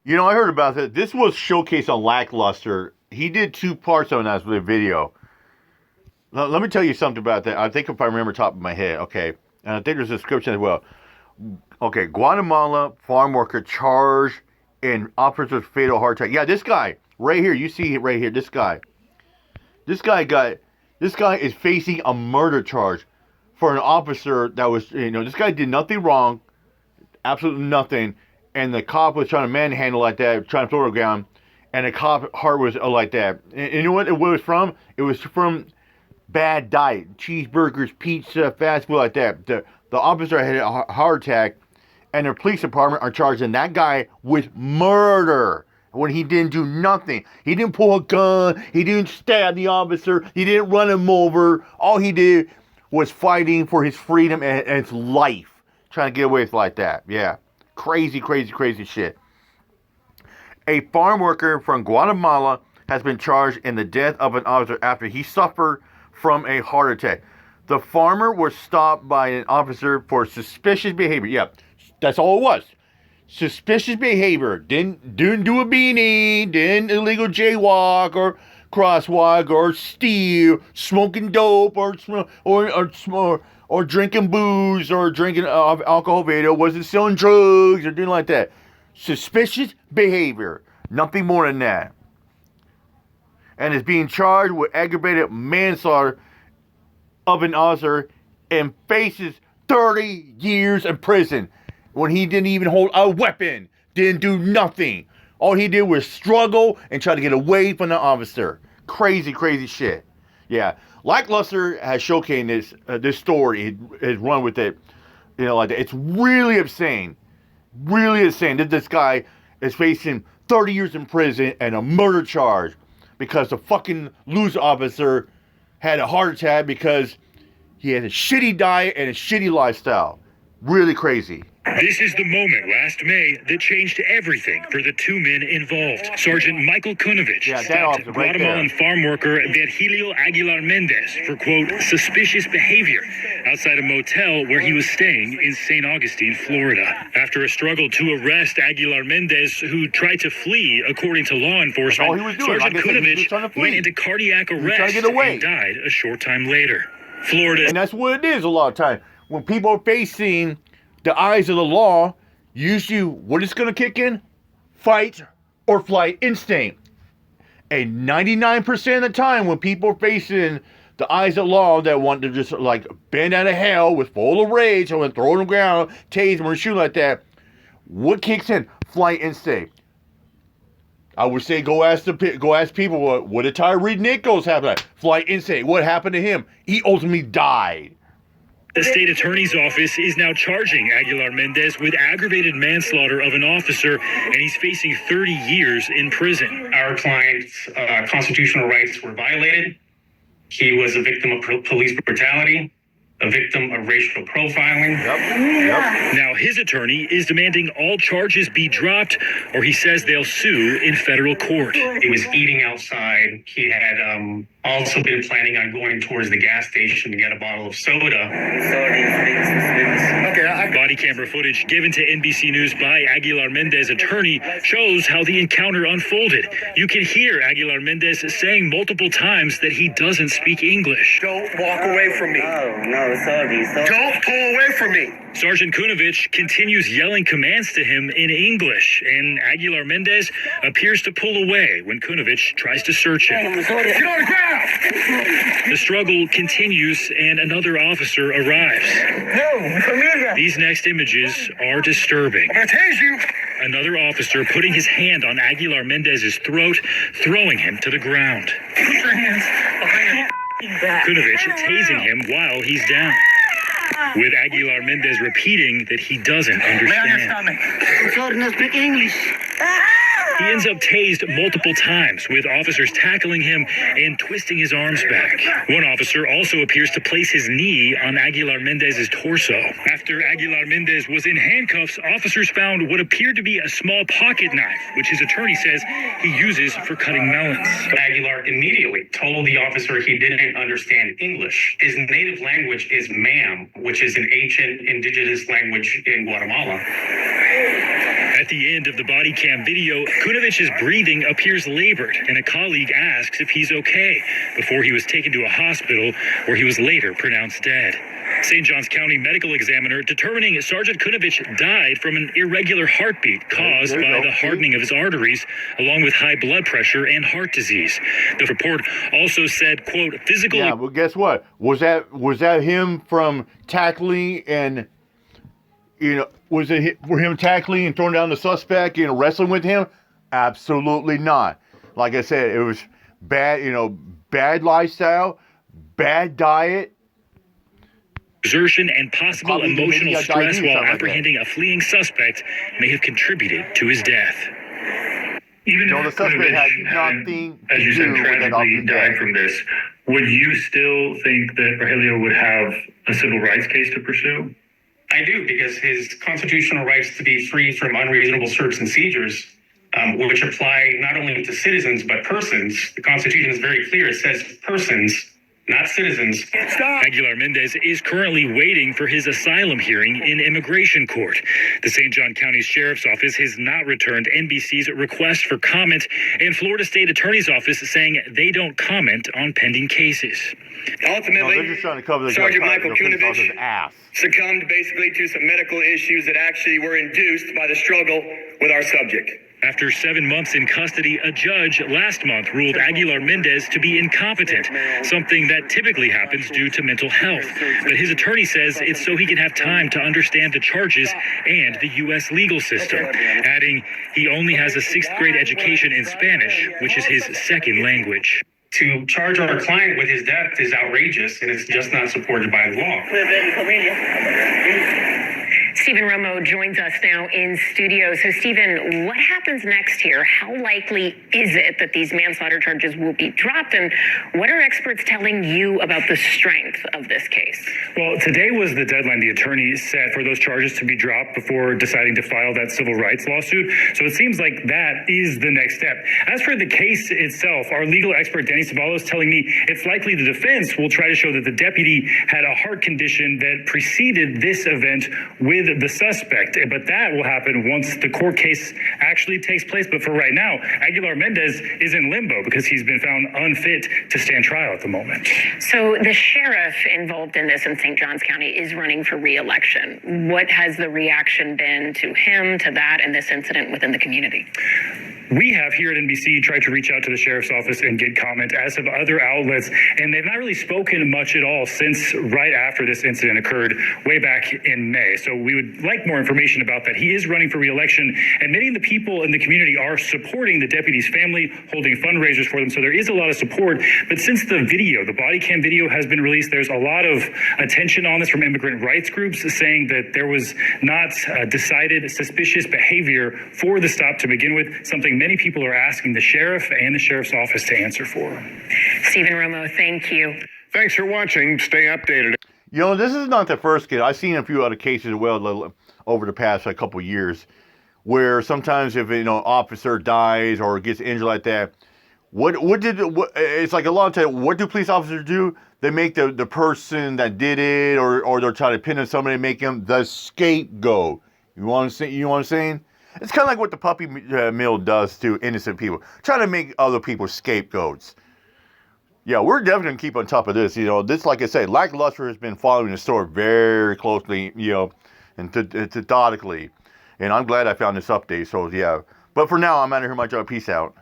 You know, I heard about this. This was showcased on Lackluster. He did 2 parts on that with a video. Let me tell you something about that. I think if I remember top of my head, okay. And I think there's a description as well. Okay, Guatemala farm worker charged in officer's fatal heart attack. Yeah, this guy right here. You see it right here. This guy. This guy got. This guy is facing a murder charge for an officer that was. This guy did nothing wrong. Absolutely nothing. And the cop was trying to manhandle like that, trying to throw it down. And the cop heart was like that. And you know what it was from? It was from bad diet, cheeseburgers, pizza, fast food like that. The officer had a heart attack, and the police department are charging that guy with murder when he didn't do nothing. He didn't pull a gun. He didn't stab the officer. He didn't run him over. All he did was fighting for his freedom and his life, trying to get away with like that. Yeah, crazy, crazy, crazy shit. A farm worker from Guatemala has been charged in the death of an officer after he suffered from a heart attack. The farmer was stopped by an officer for suspicious behavior. Yeah, that's all it was. Suspicious behavior. Didn't do a beanie. Didn't illegal jaywalk or crosswalk or steal, smoking dope or drinking booze or drinking alcohol. Video. Wasn't selling drugs or doing like that. Suspicious behavior. Nothing more than that. And is being charged with aggravated manslaughter of an officer and faces 30 years in prison when he didn't even hold a weapon, didn't do nothing. All he did was struggle and try to get away from the officer. Crazy, crazy shit. Yeah, Lackluster has showcased this story. Has run with it, like that. It's really insane. Really insane that this guy is facing 30 years in prison and a murder charge because the fucking loose officer had a heart attack because he had a shitty diet and a shitty lifestyle. Really crazy. This is the moment last May that changed everything for the 2 men involved. Sergeant Michael Kunovich stopped Guatemalan farm worker Virgilio Aguilar Mendez for, quote, suspicious behavior outside a motel where he was staying in St. Augustine, Florida. After a struggle to arrest Aguilar Mendez, who tried to flee, according to law enforcement, Sergeant Kunovich went into cardiac arrest and died a short time later. Florida. And that's what it is a lot of times. When people are facing the eyes of the law, usually what is going to kick in? Fight or flight instinct. And 99% of the time when people are facing the eyes of the law that want to just like bend out of hell with full of rage and throw them on the ground, tase them or shoot like that, what kicks in? Flight instinct. I would say go ask people what did Tyree Nichols happen? Flight instinct. What happened to him? He ultimately died. The state attorney's office is now charging Aguilar Mendez with aggravated manslaughter of an officer, and he's facing 30 years in prison. Our client's constitutional rights were violated. He was a victim of police brutality, a victim of racial profiling. Yep. Now his attorney is demanding all charges be dropped, or he says they'll sue in federal court. He was eating outside. He had also been planning on going towards the gas station to get a bottle of soda. Body camera footage given to NBC News by Aguilar Mendez's attorney shows how the encounter unfolded. You can hear Aguilar Mendez saying multiple times that he doesn't speak English. Don't walk away from me. No, sorry. Don't pull away from me. Sergeant Kunovich continues yelling commands to him in English, and Aguilar Mendez appears to pull away when Kunovich tries to search him. Get on the ground! The struggle continues, and another officer arrives. No, familia. These next images are disturbing. I'm gonna tase you. Another officer putting his hand on Aguilar Mendez's throat, throwing him to the ground. Put your hands behind your back. Kunovich tasing him while he's down, with Aguilar Mendez repeating that he doesn't Lay on your understand. stomach. Sorry, no speak English. He ends up tased multiple times, with officers tackling him and twisting his arms back. One officer also appears to place his knee on Aguilar Mendez's torso. After Aguilar Mendez was in handcuffs, officers found what appeared to be a small pocket knife, which his attorney says he uses for cutting melons. Aguilar immediately told the officer he didn't understand English. His native language is ma'am, which is an ancient indigenous language in Guatemala. At the end of the body cam video, Kunovich's breathing appears labored, and a colleague asks if he's okay before he was taken to a hospital where he was later pronounced dead. St. Johns County medical examiner determining Sergeant Kunovich died from an irregular heartbeat caused by the hardening of his arteries, along with high blood pressure and heart disease. The report also said, quote, physical... Yeah, but guess what? Was that him from tackling and, was it for him tackling and throwing down the suspect and wrestling with him? Absolutely not. Like I said, it was bad, bad lifestyle, bad diet, exertion and possible emotional stress while apprehending a fleeing suspect may have contributed to his death. Even the suspect had nothing as you said, tragically died from this, would you still think that Rogelio would have a civil rights case to pursue? I do, because his constitutional rights to be free from unreasonable search and seizures, which apply not only to citizens but persons. The Constitution is very clear. It says persons, not citizens. Aguilar Mendez is currently waiting for his asylum hearing in immigration court. The St. John County Sheriff's Office has not returned NBC's request for comment, and Florida State Attorney's Office saying they don't comment on pending cases. Ultimately, they're just trying to cover Sergeant Michael Kunovich succumbed basically to some medical issues that actually were induced by the struggle with our subject. After 7 months in custody, a judge last month ruled Aguilar Mendez to be incompetent, something that typically happens due to mental health. But his attorney says it's so he can have time to understand the charges and the U.S. legal system, adding he only has a 6th grade education in Spanish, which is his second language. To charge our client with his death is outrageous, and it's just not supported by the law. Stephen Romo joins us now in studio. So, Stephen, what happens next here? How likely is it that these manslaughter charges will be dropped? And what are experts telling you about the strength of this case? Well, today was the deadline the attorney set for those charges to be dropped before deciding to file that civil rights lawsuit. So it seems like that is the next step. As for the case itself, our legal expert, Danny Savallo, is telling me it's likely the defense will try to show that the deputy had a heart condition that preceded this event with the suspect, but that will happen once the court case actually takes place. But for right now, Aguilar Mendez is in limbo because he's been found unfit to stand trial at the moment. So the sheriff involved in this in St. Johns County is running for re-election. What has the reaction been to him, to that, and this incident within the community? We have here at NBC tried to reach out to the sheriff's office and get comment, as have other outlets, and they've not really spoken much at all since right after this incident occurred way back in May. So we would like more information about that. He is running for re-election, and many of the people in the community are supporting the deputy's family, holding fundraisers for them. So there is a lot of support. But since the video, the body cam video has been released, there's a lot of attention on this from immigrant rights groups saying that there was not decided suspicious behavior for the stop to begin with, something many people are asking the sheriff and the sheriff's office to answer for. Stephen Romo, thank you. Thanks for watching. Stay updated. This is not the first case. I've seen a few other cases as well over the past couple of years where sometimes if an officer dies or gets injured like that, it's like a lot of time, what do police officers do? They make the person that did it or they're trying to pin on somebody and make him the scapegoat. You want what I'm saying? It's kind of like what the puppy mill does to innocent people, trying to make other people scapegoats. Yeah, we're definitely going to keep on top of this. This, like I said, Lackluster has been following the story very closely, and methodically. And I'm glad I found this update. So, yeah. But for now, I'm out of here. My job. Peace out.